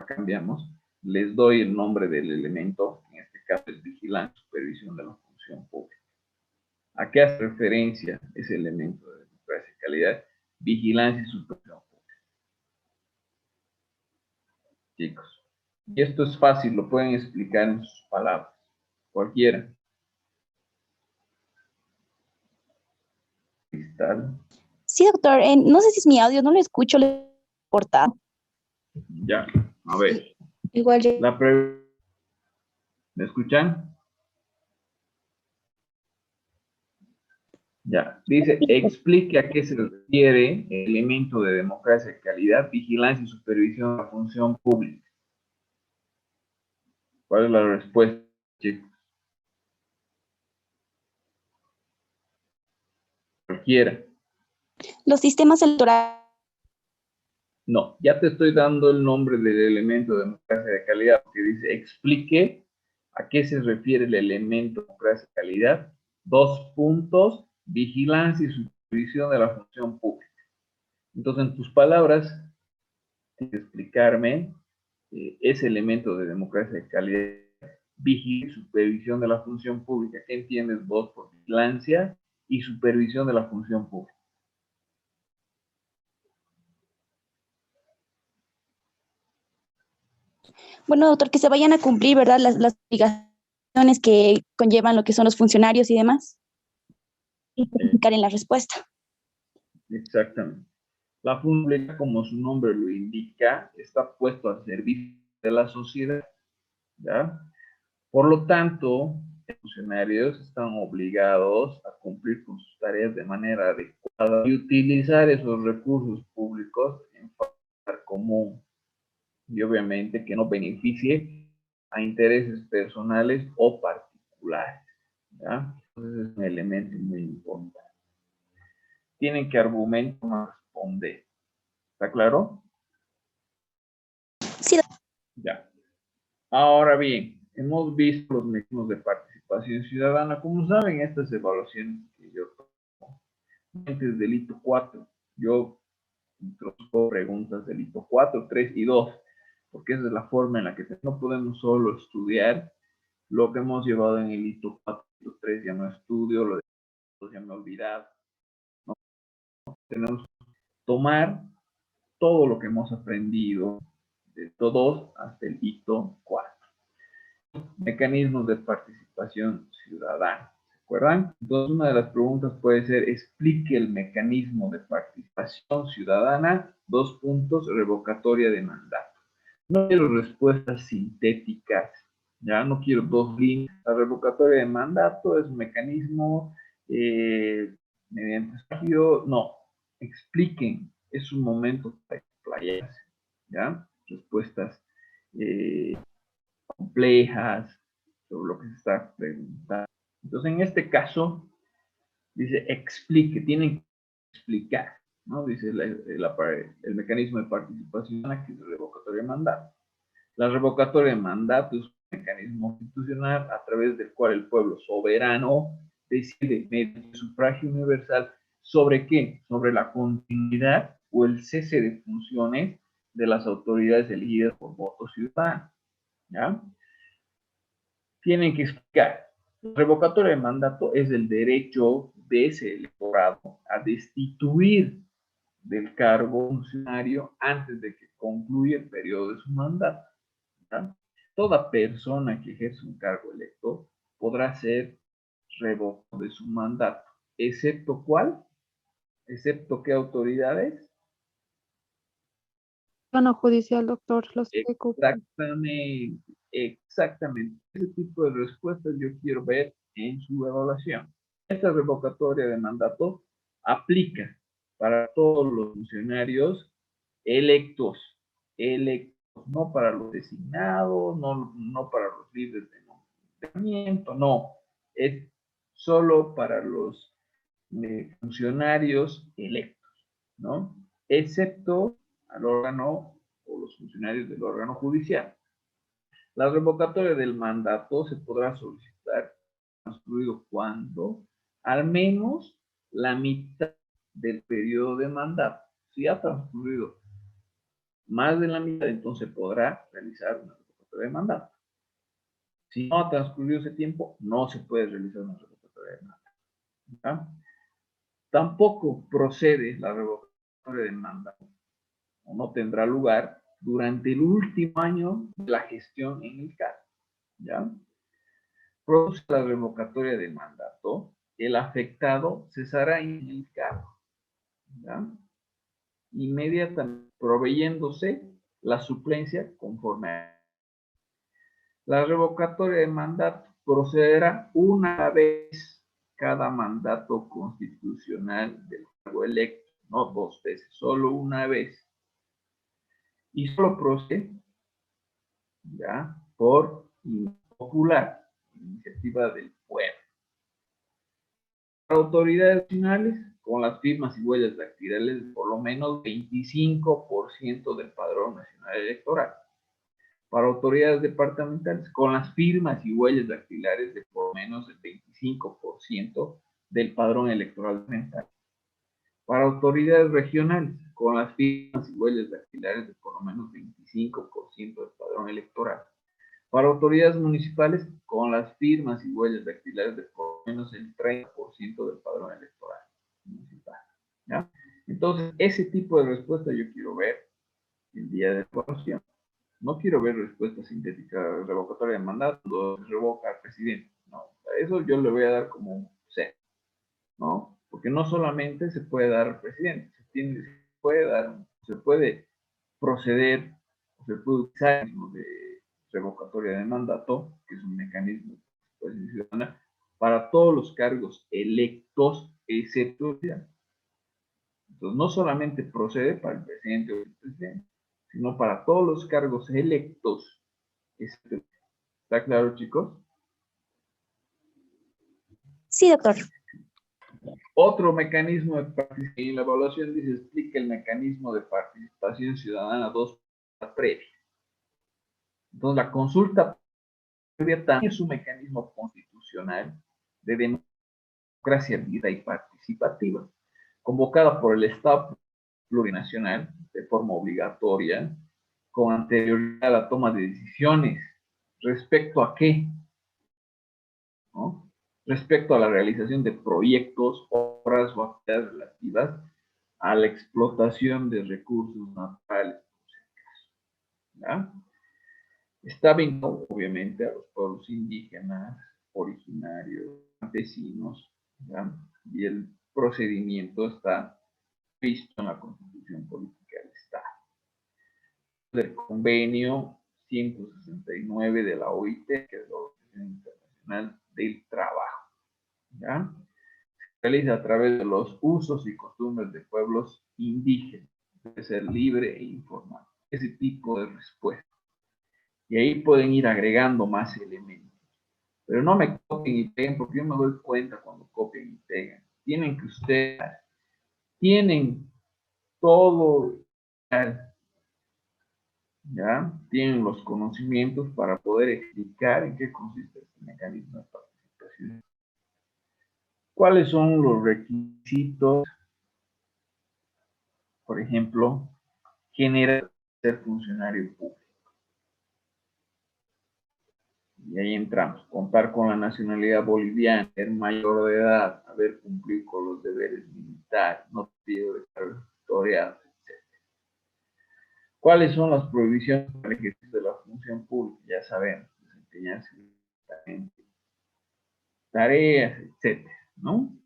cambiamos, les doy el nombre del elemento, en este caso es vigilancia, supervisión de la función pública. ¿A qué hace referencia ese elemento de democracia y calidad? Vigilancia y supervisión pública. Chicos, y esto es fácil, lo pueden explicar en sus palabras, cualquiera. Cristal. Sí, doctor, no sé si es mi audio, no lo escucho, le he cortado. Ya, a ver. Igual yo. ¿Me escuchan? Ya, dice, explique a qué se refiere el elemento de democracia de calidad, vigilancia y supervisión de la función pública. ¿Cuál es la respuesta, chicos? Cualquiera. Los sistemas electorales. No, ya te estoy dando el nombre del elemento de democracia de calidad, que dice, explique a qué se refiere el elemento de democracia de calidad, dos puntos, vigilancia y supervisión de la función pública. Entonces, en tus palabras, tienes que explicarme ese elemento de democracia de calidad, vigilancia y supervisión de la función pública. ¿Qué entiendes vos por vigilancia y supervisión de la función pública? Bueno, doctor, que se vayan a cumplir, ¿verdad? Las obligaciones que conllevan lo que son los funcionarios y demás. Y explicar en la respuesta. Exactamente. La función pública, como su nombre lo indica, está puesto al servicio de la sociedad, ¿ya? Por lo tanto, los funcionarios están obligados a cumplir con sus tareas de manera adecuada y utilizar esos recursos públicos en favor común y obviamente que no beneficie a intereses personales o particulares, ¿ya? Entonces es un elemento muy importante. Tienen que argumentar, responder. ¿Está claro? Sí. Ya. Ahora bien, hemos visto los mecanismos de participación ciudadana. Como saben, estas evaluaciones que yo tomo, es delito 4. Yo introduzco preguntas delito 4, 3 y 2, porque esa es la forma en la que no podemos solo estudiar lo que hemos llevado en el hito 4, hito 3, ya no estudio, lo de ya me he olvidado. ¿No? Tenemos que tomar todo lo que hemos aprendido de todos hasta el hito 4. Mecanismos de participación ciudadana. ¿Se acuerdan? Entonces, una de las preguntas puede ser, explique el mecanismo de participación ciudadana, dos puntos, revocatoria de mandato. No quiero respuestas sintéticas, ya no quiero dos líneas. La revocatoria de mandato es un mecanismo mediante estudio, no, expliquen, es un momento para explayarse, ¿ya? Respuestas complejas sobre lo que se está preguntando. Entonces, en este caso, dice explique, tienen que explicar, ¿no? Dice el mecanismo de participación que es revocatoria de mandato. La revocatoria de mandato es un mecanismo constitucional a través del cual el pueblo soberano decide mediante sufragio universal sobre qué, sobre la continuidad o el cese de funciones de las autoridades elegidas por voto ciudadano, ¿ya? Tienen que explicar. La revocatoria de mandato es el derecho de ese electorado a destituir del cargo funcionario antes de que concluya el periodo de su mandato, ¿ya? Toda persona que ejerce un cargo electo podrá ser revocado de su mandato, excepto ¿cuál? ¿Excepto qué autoridades? No judicial, doctor, los que ocupan. Exactamente, exactamente. Ese tipo de respuestas yo quiero ver en su evaluación. Esta revocatoria de mandato aplica para todos los funcionarios electos, no para los designados, no para los líderes de nombramiento, no, es solo para los funcionarios electos, ¿no? Excepto al órgano o los funcionarios del órgano judicial. La revocatoria del mandato se podrá solicitar transcurrido cuando al menos la mitad del periodo de mandato. Si ha transcurrido más de la mitad, entonces podrá realizar una revocatoria de mandato. Si no ha transcurrido ese tiempo, no se puede realizar una revocatoria de mandato. ¿Ya? Tampoco procede la revocatoria de mandato, o no tendrá lugar durante el último año de la gestión en el cargo. ¿Ya? Produce la revocatoria de mandato, el afectado cesará en el cargo. ¿Ya? Inmediatamente proveyéndose la suplencia conforme a la revocatoria de mandato procederá una vez cada mandato constitucional del cargo electo, no dos veces, solo una vez. Y solo procede ya por popular, iniciativa del pueblo. Para autoridades nacionales, con las firmas y huellas dactilares de por lo menos 25% del padrón nacional electoral. Para autoridades departamentales, con las firmas y huellas dactilares de por lo menos el 25% del padrón electoral mental. Para autoridades regionales, con las firmas y huellas dactilares de por lo menos 25% del padrón electoral. Para autoridades municipales, con las firmas y huellas dactilares de por lo menos el 30% del padrón electoral municipal. ¿Ya? Entonces, ese tipo de respuesta yo quiero ver el día de la evaluación. No quiero ver respuesta sintética, revocatoria de mandato, revoca al presidente. No, eso yo le voy a dar como un C, ¿no? Porque no solamente se puede dar al presidente, se puede proceder, se puede usar de revocatoria de mandato, que es un mecanismo de participación ciudadana, para todos los cargos electos, excepto el ciudadano. Entonces, no solamente procede para el presidente o el presidente, sino para todos los cargos electos. ¿Está claro, chicos? Sí, doctor. Otro mecanismo de participación en la evaluación dice, explica el mecanismo de participación ciudadana 2 previa. Entonces, la consulta previa también es un mecanismo constitucional de democracia viva y participativa, convocada por el Estado plurinacional de forma obligatoria, con anterioridad a la toma de decisiones. ¿Respecto a qué? ¿No? Respecto a la realización de proyectos, obras o actividades relativas a la explotación de recursos naturales. ¿Ya? Está vinculado, obviamente, a los pueblos indígenas, originarios, campesinos, ¿ya? Y el procedimiento está visto en la Constitución Política del Estado. Del convenio 169 de la OIT, que es la Organización Internacional del Trabajo. ¿Ya? Se realiza a través de los usos y costumbres de pueblos indígenas. Debe ser libre e informal. Ese tipo de respuesta. Y ahí pueden ir agregando más elementos. Pero no me copien y peguen, porque yo me doy cuenta cuando copian y pegan. Tienen que ustedes, tienen todo, ¿ya? Tienen los conocimientos para poder explicar en qué consiste este mecanismo de participación. ¿Cuáles son los requisitos? Por ejemplo, generar ser funcionario público. Y ahí entramos. Contar con la nacionalidad boliviana, ser mayor de edad, haber cumplido con los deberes militares, no pido de cargos tutoriales, etc. ¿Cuáles son las prohibiciones para el ejercicio de la función pública? Ya sabemos, desempeñarse tareas, etc. ¿No?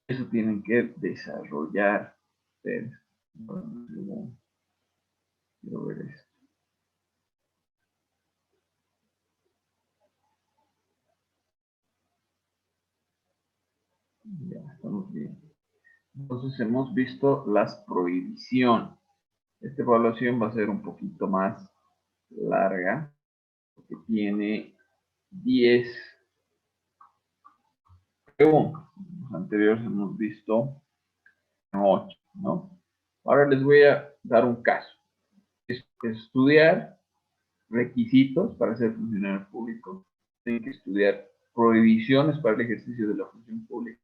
Eso tienen que desarrollar ustedes. Bueno, quiero ver esto. Ya, estamos bien. Entonces hemos visto las prohibiciones. Esta evaluación va a ser un poquito más larga, porque tiene 10 preguntas. Los anteriores hemos visto 8, ¿no? Ahora les voy a dar un caso. Estudiar requisitos para ser funcionario público. Tienen que estudiar prohibiciones para el ejercicio de la función pública.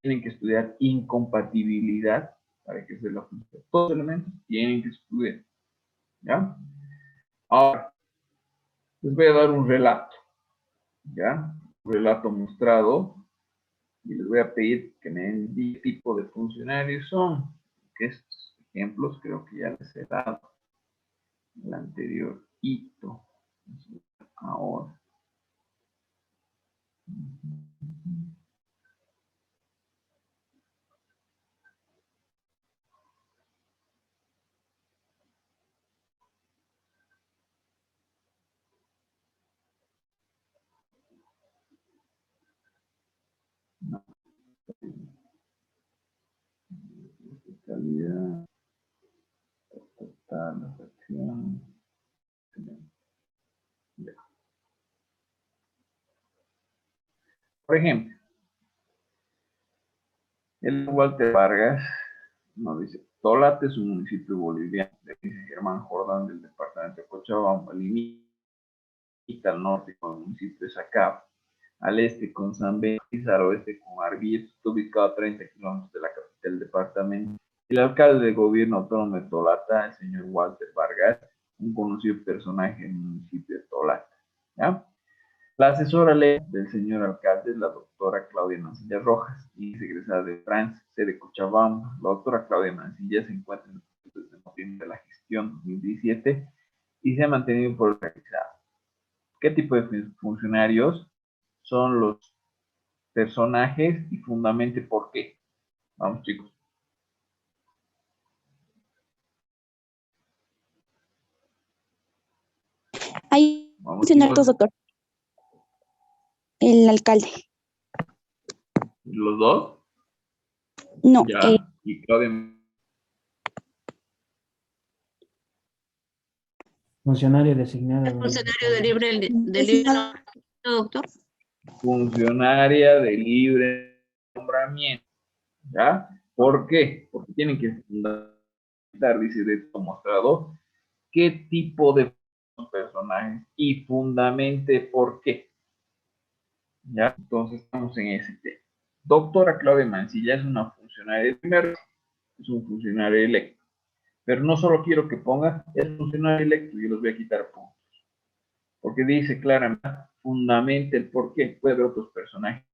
Tienen que estudiar incompatibilidad para que se la función. Todos los elementos tienen que excluir. ¿Ya? Ahora, les voy a dar un relato. ¿Ya? Un relato mostrado. Y les voy a pedir que me den qué tipo de funcionarios son. Que estos ejemplos creo que ya les he dado. El anterior hito. Ahora. No. Calidad. Total, la fracción. Por ejemplo, el Walter Vargas nos dice, Tolate es un municipio boliviano, dice Germán Jordán del departamento de Cochabamba, limita al norte con el municipio de Sacaba, al este con San Benito, al oeste con Arbiet, está ubicado a 30 kilómetros de la capital del departamento. El alcalde de gobierno autónomo de Tolata, el señor Walter Vargas, un conocido personaje en el municipio de Tolata. ¿Ya? La asesora ley del señor alcalde es la doctora Claudia Mancilla Rojas, y es egresada de France, sede Cochabamba. La doctora Claudia Mancilla se encuentra en el proceso de noviembre de la gestión 2017 y se ha mantenido por organizado. ¿Qué tipo de funcionarios son los personajes y fundamente por qué? Vamos, chicos. Hay Vamos, funcionarios, chicos. doctor. El alcalde. ¿Los dos? No, Ya. Y Claudia. Funcionario designado. Funcionario de libre, designado. doctor. Funcionaria de libre nombramiento. ¿Ya? ¿Por qué? Porque tienen que fundamentar, dice de esto mostrado, qué tipo de personajes y fundamente por qué. ¿Ya? Entonces estamos en ese tema. Doctora Claudia Mancilla es una funcionaria de primer, es un funcionario electo. Pero no solo quiero que ponga, es funcionario electo, yo los voy a quitar puntos. Porque dice claramente, fundamente el por qué. Puede haber otros personajes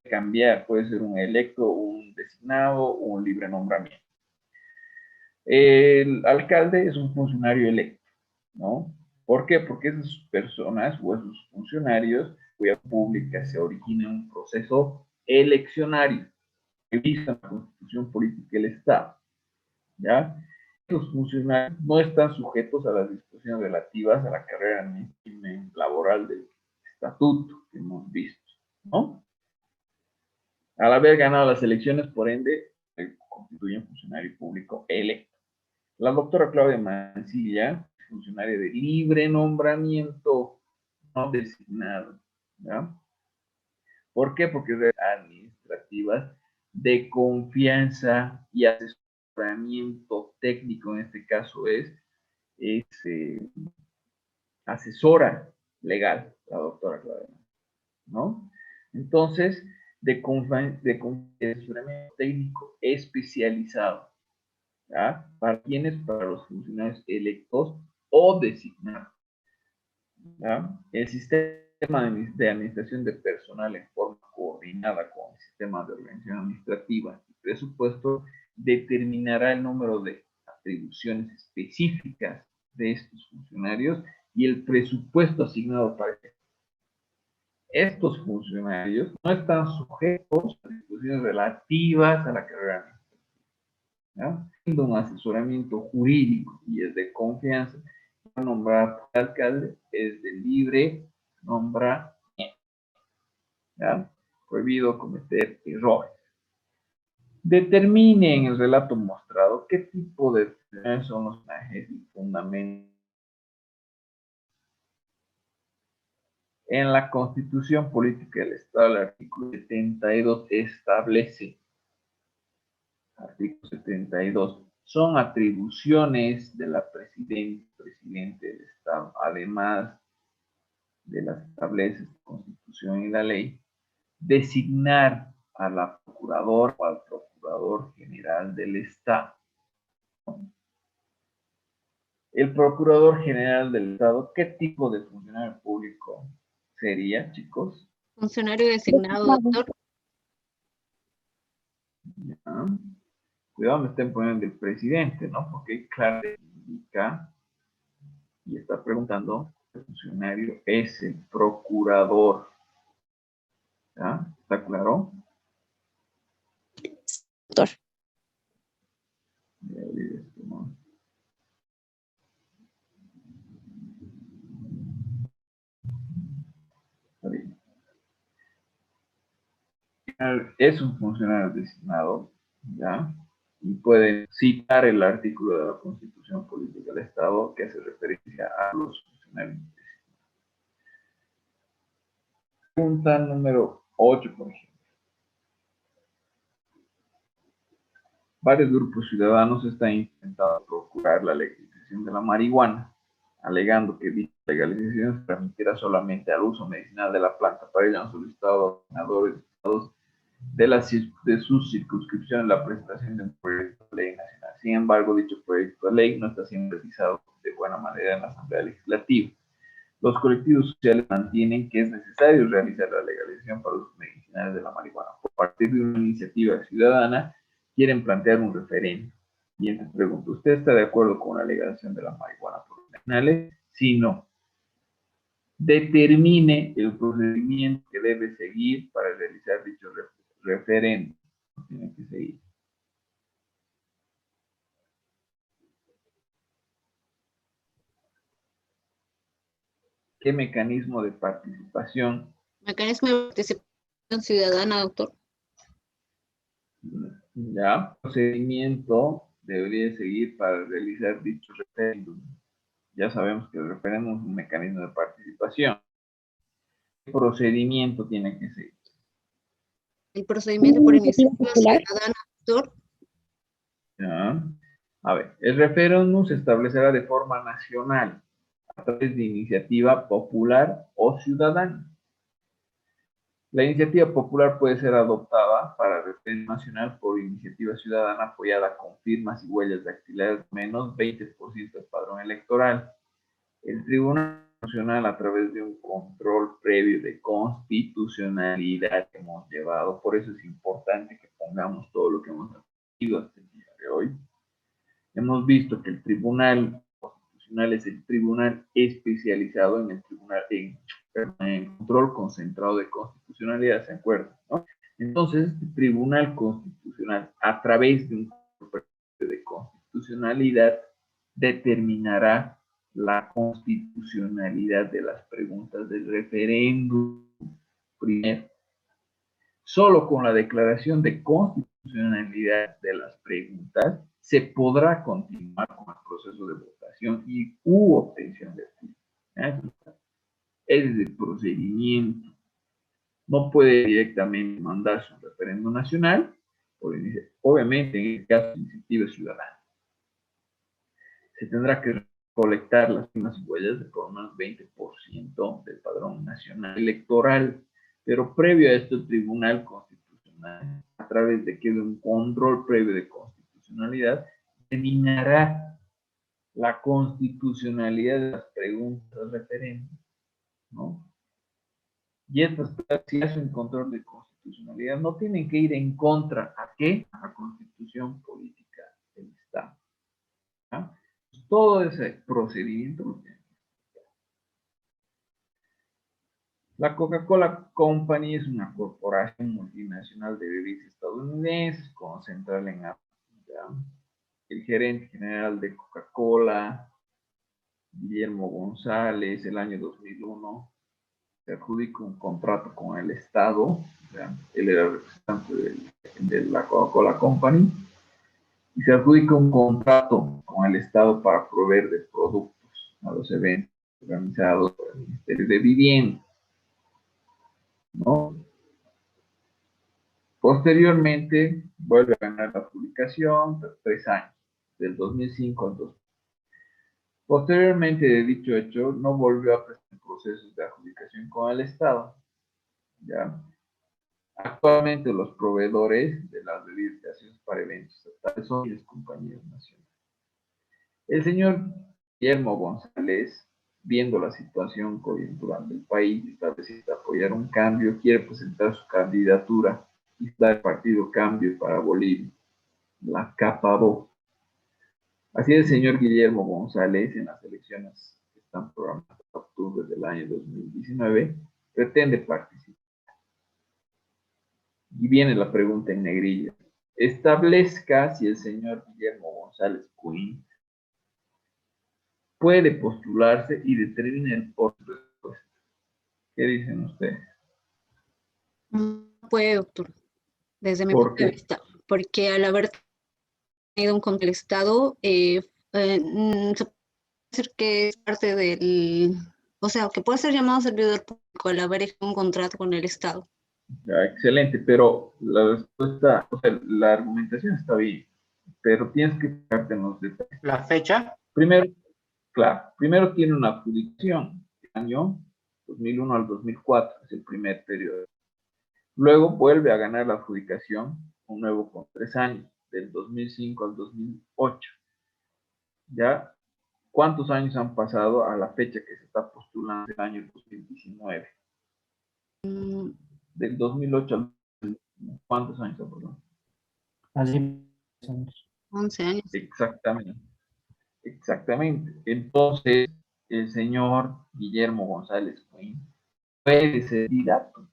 cambiar, puede ser un electo, un designado o un libre nombramiento. El alcalde es un funcionario electo, ¿no? ¿Por qué? Porque esas personas o esos funcionarios, cuya pública se origina en un proceso eleccionario que visa la constitución política del Estado, ¿ya? Los funcionarios no están sujetos a las disposiciones relativas a la carrera laboral del estatuto que hemos visto, ¿no? Al haber ganado las elecciones, por ende, se constituye un funcionario público electo. La doctora Claudia Mancilla, funcionaria de libre nombramiento, no designado. ¿Ya? ¿Por qué? Porque es administrativas de confianza y asesoramiento técnico, en este caso es asesora legal, la doctora Claudia, ¿no? Entonces, de asesoramiento técnico especializado. ¿Ya? ¿Para quiénes? Para los funcionarios electos o designados. ¿Ya? El sistema de administración de personal en forma coordinada con el sistema de organización administrativa y presupuesto determinará el número de atribuciones específicas de estos funcionarios y el presupuesto asignado para estos funcionarios no están sujetos a disposiciones relativas a la carrera. ¿Ya? Un asesoramiento jurídico y es de confianza, nombrar alcalde es de libre nombramiento. ¿Ya? Prohibido cometer errores. Determine en el relato mostrado qué tipo de funciones son los personajes y fundamentos. En la Constitución Política del Estado, el artículo 72 establece, artículo 72, son atribuciones de la presidente del Estado, además de las que establece la Constitución y la ley, designar a la procuradora o al procurador Procurador General del Estado. El Procurador General del Estado, ¿qué tipo de funcionario público sería, chicos? Funcionario designado, doctor. Ya. Cuidado, me estén poniendo el presidente, ¿no? Porque claro, indica y está preguntando, el funcionario es el procurador. ¿Ya? ¿Está claro? Doctor. Voy a abrir esto, ¿no? Está bien. Es un funcionario designado, ¿ya? Y pueden citar el artículo de la Constitución Política del Estado que hace referencia a los funcionarios designados. Pregunta número 8, por ejemplo. Varios grupos ciudadanos están intentando procurar la legalización de la marihuana, alegando que dicha legalización se permitirá solamente al uso medicinal de la planta. Para ello han solicitado a los senadores de sus circunscripciones la presentación de un proyecto de ley nacional. Sin embargo, dicho proyecto de ley no está siendo realizado de buena manera en la Asamblea Legislativa. Los colectivos sociales mantienen que es necesario realizar la legalización para usos medicinales de la marihuana. Por partir de una iniciativa ciudadana, quieren plantear un referendo. Y entonces pregunto, ¿usted está de acuerdo con la legalización de la marihuana por los medicinales? Si no, determine el procedimiento que debe seguir para realizar dicho referendo. Tiene que seguir. ¿Qué mecanismo de participación? Mecanismo de participación ciudadana, doctor. Ya, procedimiento debería seguir para realizar dicho referéndum. Ya sabemos que el referéndum es un mecanismo de participación. ¿Qué procedimiento tiene que seguir? El procedimiento por Iniciativa iniciativa popular. ciudadana, doctor. ¿Ya? A ver, el referéndum se establecerá de forma nacional a través de iniciativa popular o ciudadana. La iniciativa popular puede ser adoptada para referéndum nacional por iniciativa ciudadana apoyada con firmas y huellas dactilares de menos 20% del padrón electoral. El Tribunal Nacional, a través de un control previo de constitucionalidad que hemos llevado, por eso es importante que pongamos todo lo que hemos aprendido hasta el día de hoy. Hemos visto que el Tribunal Constitucional es el tribunal especializado en el tribunal en control concentrado de constitucionalidad, ¿se acuerdan? ¿No? Entonces, este Tribunal Constitucional, a través de un control de constitucionalidad, determinará la constitucionalidad de las preguntas del referéndum. Primero, solo con la declaración de constitucionalidad de las preguntas se podrá continuar con el proceso de votación y obtención de firmas. Ese es el procedimiento. No puede directamente mandarse un referéndum nacional, obviamente en el caso de iniciativa ciudadana. Se tendrá que colectar las firmas y huellas de por lo menos 20% del padrón nacional electoral, pero previo a esto el Tribunal Constitucional, a través de que de un control previo de constitucionalidad, determinará la constitucionalidad de las preguntas del referéndum, ¿no? Y estas, si hacen un control de constitucionalidad, no tienen que ir en contra, ¿a qué? A la Constitución Política del Estado. ¿Ah? Todo ese procedimiento lo tienen. La Coca-Cola Company es una corporación multinacional de bebidas estadounidenses con central en África. El gerente general de Coca-Cola, Guillermo González, el año 2001, se adjudica un contrato con el Estado. O sea, él era representante de la Coca-Cola Company. Y se adjudica un contrato con el Estado para proveer de productos a los eventos organizados por el Ministerio de Vivienda, ¿no? Posteriormente vuelve a ganar la adjudicación tras 3 años, del 2005 al 2000. Posteriormente de dicho hecho, no volvió a presentar procesos de adjudicación con el Estado. ¿Ya? Actualmente los proveedores de las bebidas gaseosas para eventos estatales son las compañías nacionales. El señor Guillermo González, viendo la situación coyuntural del país, establece apoyar un cambio, quiere presentar su candidatura y está el partido Cambio para Bolivia, la CAPABO. Así el señor Guillermo González, en las elecciones que están programadas en octubre del año 2019, pretende participar. Y viene la pregunta en negrilla. Establezca si el señor Guillermo González Quinn puede postularse y determine el por su respuesta. ¿Qué dicen ustedes? No puede, doctor, desde mi ¿Por punto de qué? vista, porque al haber tenido un con el Estado, se puede decir que es parte del, o sea, que puede ser llamado servidor público al haber hecho un contrato con el Estado. Ya, excelente, pero la respuesta, o sea, la argumentación está bien, pero tienes que fijarte en los detalles. ¿La fecha? Primero, claro, primero tiene una adjudicación, del año 2001 al 2004, es el primer periodo. Luego vuelve a ganar la adjudicación, un nuevo con 3 años, del 2005 al 2008. ¿Ya? ¿Cuántos años han pasado a la fecha que se está postulando el año 2019? Del 2008 al 2019, ¿cuántos años ha pasado? Así. 11 años. Exactamente, exactamente. Entonces, el señor Guillermo González Quinn puede ser candidato,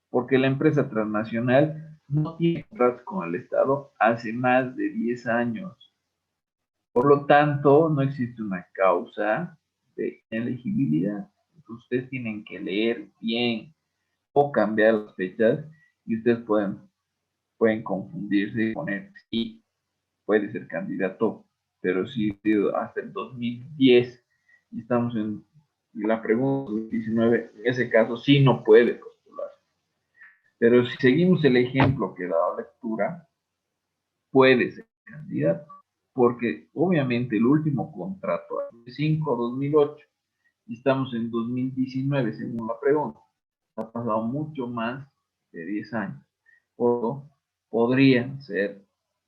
porque la empresa transnacional no tiene contratos con el Estado hace más de 10 años. Por lo tanto, no existe una causa de elegibilidad. Ustedes tienen que leer bien o cambiar las fechas y ustedes pueden confundirse y poner sí, puede ser candidato, pero sí hasta el 2010 y estamos en la pregunta 2019, en ese caso sí no puede postular. Pero si seguimos el ejemplo que he dado lectura, puede ser candidato, porque obviamente el último contrato es 2005-2008 y estamos en 2019 según la pregunta. Ha pasado mucho más de 10 años. O podrían ser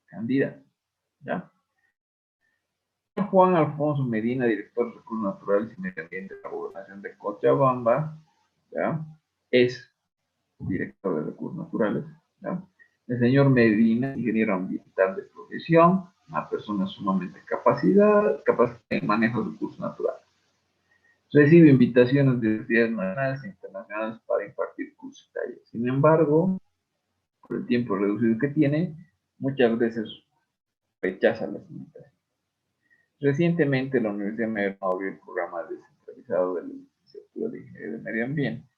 candidatos. ¿Ya? Juan Alfonso Medina, director de Recursos Naturales y Medio Ambiente de la Gobernación de Cochabamba, ¿ya? Es director de Recursos Naturales. ¿Ya? El señor Medina, ingeniero ambiental de profesión, una persona sumamente capacitada en manejo de recursos naturales. Recibe invitaciones de universidades nacionales e internacionales para impartir cursos y talleres. Sin embargo, por el tiempo reducido que tiene, muchas veces rechaza las invitaciones. Recientemente, la Universidad Mayor abrió el programa descentralizado de la licenciatura de Ingeniería de Medio Ambiente.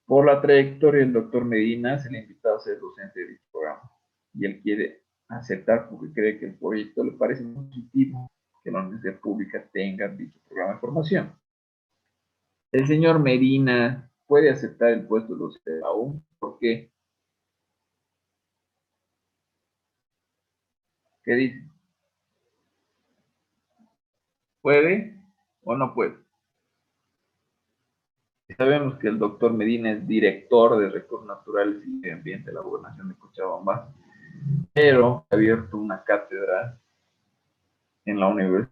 Por la trayectoria del doctor Medina, se le ha invitado a ser docente de dicho programa. Y él quiere aceptar porque cree que el proyecto le parece positivo que la universidad pública tenga dicho programa de formación. El señor Medina puede aceptar el puesto de docente aún. ¿Por qué? ¿Qué dice? ¿Puede o no puede? Sabemos que el doctor Medina es director de Recursos Naturales y Medio Ambiente de la Gobernación de Cochabamba, pero ha abierto una cátedra en la universidad.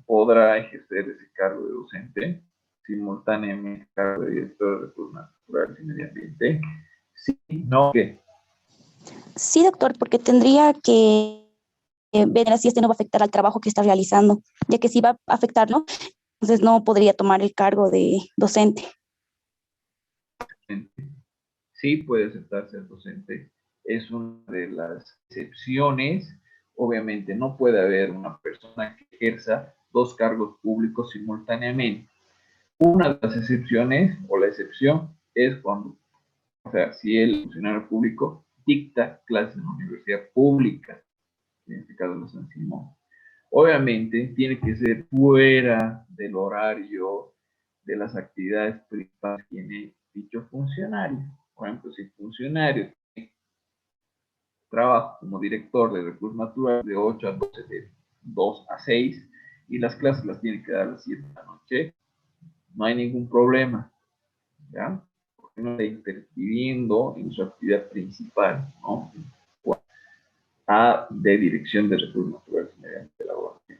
¿Podrá ejercer ese cargo de docente simultáneamente cargo de director de Recursos Naturales y Medio Ambiente? Sí, no, ¿qué? Sí, doctor, porque tendría que ver si este no va a afectar al trabajo que está realizando, ya que si va a afectarlo, entonces no podría tomar el cargo de docente. Sí puede aceptar ser docente, es una de las excepciones. Obviamente no puede haber una persona que ejerza 2 cargos públicos simultáneamente. Una de las excepciones, o la excepción, es cuando, o sea, si el funcionario público dicta clases en la universidad pública, en este caso la San Simón. Obviamente tiene que ser fuera del horario de las actividades principales que tiene dicho funcionario. Por ejemplo, si el funcionario trabaja como director de recursos naturales de 8 a 12, de 2 a 6, y las clases las tiene que dar a las 7 de la noche, no hay ningún problema, ¿ya? no está interfiriendo en su actividad principal, ¿no? De dirección de recursos naturales mediante la elaboración,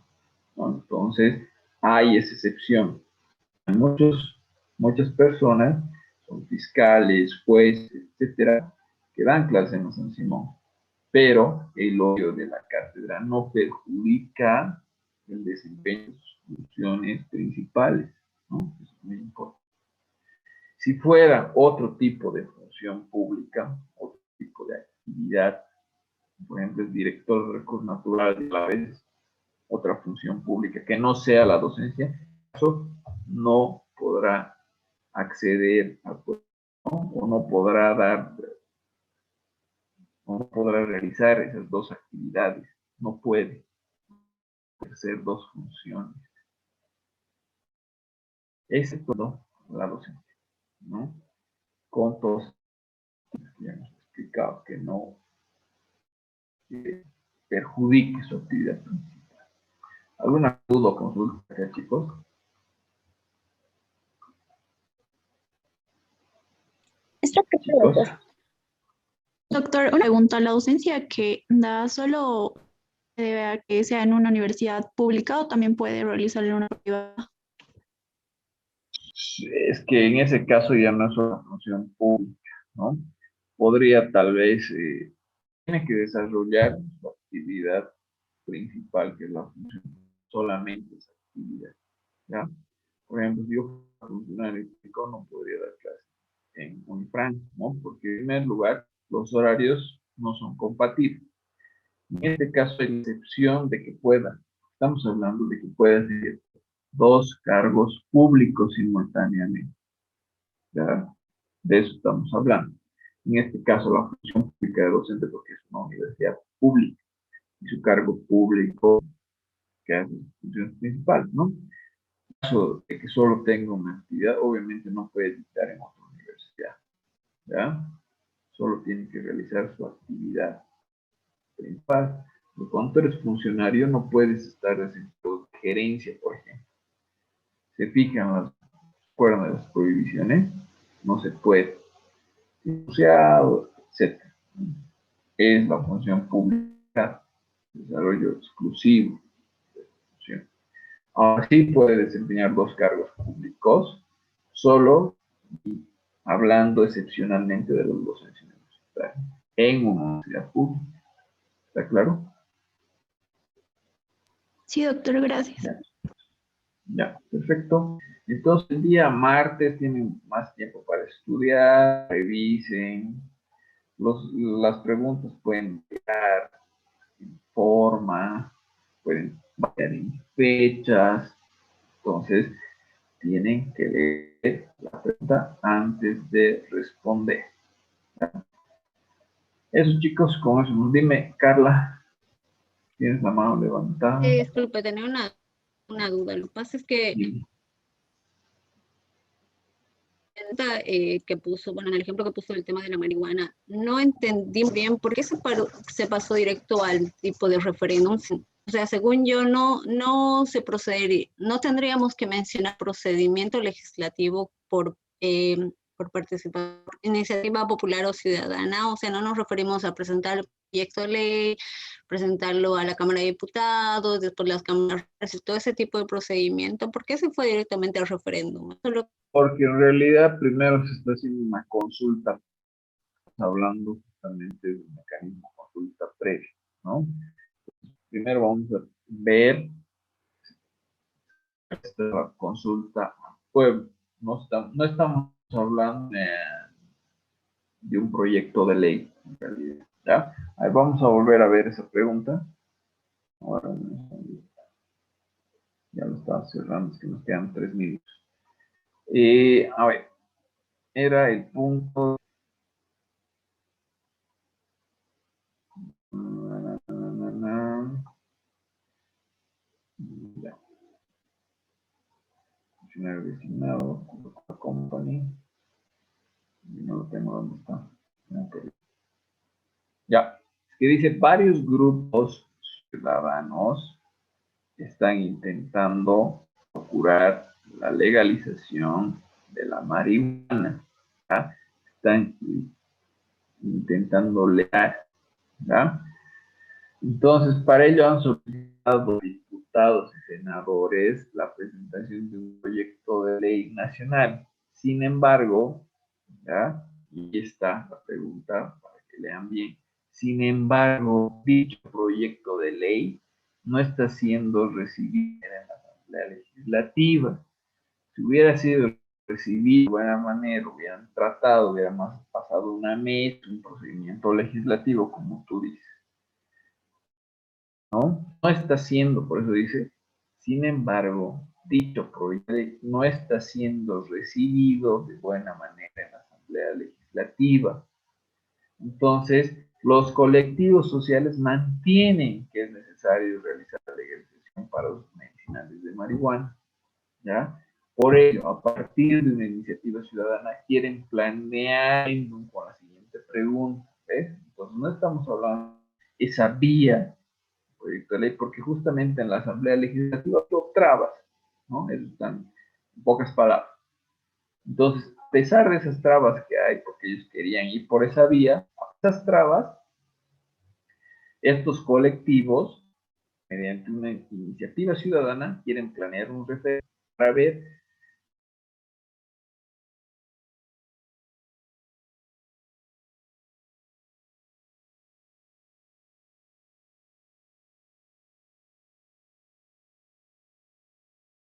¿no? Entonces, hay esa excepción. Muchas personas, son fiscales, jueces, etcétera, que dan clase en San Simón, pero el horario de la cátedra no perjudica el desempeño de sus funciones principales, ¿no? Eso es muy importante. Si fuera otro tipo de función pública, otro tipo de actividad, por ejemplo, el director de recursos naturales, a la vez otra función pública que no sea la docencia, eso no podrá acceder a, ¿no? O no podrá no podrá realizar esas dos actividades, no puede hacer dos funciones, excepto la docencia, ¿no? Con todos ya hemos explicado que no perjudique su actividad principal. ¿Alguna duda o consulta acá, chicos? Está perfecto, Chicos, doctor. Doctor, una pregunta. ¿La docencia que da solo se debe a que sea en una universidad pública o también puede realizarla en una privada? es que en ese caso ya no es una función pública, ¿no? Podría tal vez, tiene que desarrollar su actividad principal, que es la función, solamente esa actividad, ¿ya? Por ejemplo, si yo fuera funcionario público no podría dar clases en Unifran, ¿no? Porque en primer lugar, los horarios no son compatibles. En este caso hay la excepción de que pueda, estamos hablando de que pueda hacer dos cargos públicos simultáneamente, ¿ya? De eso estamos hablando. En este caso, la función pública de docente, porque es una universidad pública, y su cargo público, que es su función principal, ¿no? En caso de que solo tenga una actividad, obviamente no puede dictar en otra universidad, ¿ya? Solo tiene que realizar su actividad principal. Pero cuando eres funcionario, no puedes estar haciendo gerencia, por ejemplo. Se fijan las cuerdas de las prohibiciones, no se puede. Asociado, etc. Es la función pública, desarrollo exclusivo de la función. Ahora sí puede desempeñar dos cargos públicos, solo hablando excepcionalmente de los docencia universitaria en una universidad pública. ¿Está claro? Sí, doctor, gracias. Ya, ya, perfecto. Entonces el día martes tienen más tiempo para estudiar, revisen. Las preguntas pueden quedar en forma, pueden variar en fechas. Entonces, tienen que leer la pregunta antes de responder. Eso, chicos, con eso. Dime, Carla, ¿tienes la mano levantada? Disculpe, tenía una duda. Lo que pasa es que Sí. que puso, bueno, en el ejemplo que puso del tema de la marihuana, no entendí bien por qué se pasó directo al tipo de referéndum. O sea, según yo, no se procedería, no tendríamos que mencionar procedimiento legislativo por participar, iniciativa popular o ciudadana. O sea, no nos referimos a presentar el proyecto de ley, presentarlo a la Cámara de Diputados, después las cámaras, todo ese tipo de procedimiento. ¿Por qué se fue directamente al referéndum? Eso es lo Porque en realidad primero se está haciendo una consulta, hablando justamente del mecanismo de consulta previa, ¿no? Primero vamos a ver esta consulta al pueblo. No estamos hablando de un proyecto de ley, en realidad, ¿ya? Ahí vamos a volver a ver esa pregunta. Ahora ya lo estaba cerrando, es que nos quedan 3 minutos. A ver, era el punto. Ya. Funcionario designado, company. No lo tengo, ¿dónde está? Ya. Es que dice varios grupos ciudadanos están intentando procurar la legalización de la marihuana, ¿ya? están intentando leer, ¿ya? Entonces, para ello han solicitado diputados y senadores la presentación de un proyecto de ley nacional. Sin embargo, ¿ya? Y está la pregunta para que lean bien. Sin embargo, dicho proyecto de ley no está siendo recibido en la Asamblea Legislativa. Si hubiera sido recibido de buena manera, hubieran tratado, hubieran pasado una mesa, un procedimiento legislativo, como tú dices, ¿no? No está siendo, por eso dice, sin embargo, dicho proyecto no está siendo recibido de buena manera en la Asamblea Legislativa. Entonces, los colectivos sociales mantienen que es necesario realizar la legalización para usos medicinales de marihuana, ¿ya? Por ello, a partir de una iniciativa ciudadana, quieren planear con la siguiente pregunta, ¿ves? Entonces, no estamos hablando de esa vía proyecto de ley, porque justamente en la Asamblea Legislativa hubo trabas, ¿no? Eso están en pocas palabras. Entonces, a pesar de esas trabas que hay, porque ellos querían ir por esa vía, a esas trabas, estos colectivos, mediante una iniciativa ciudadana, quieren planear un referéndum para ver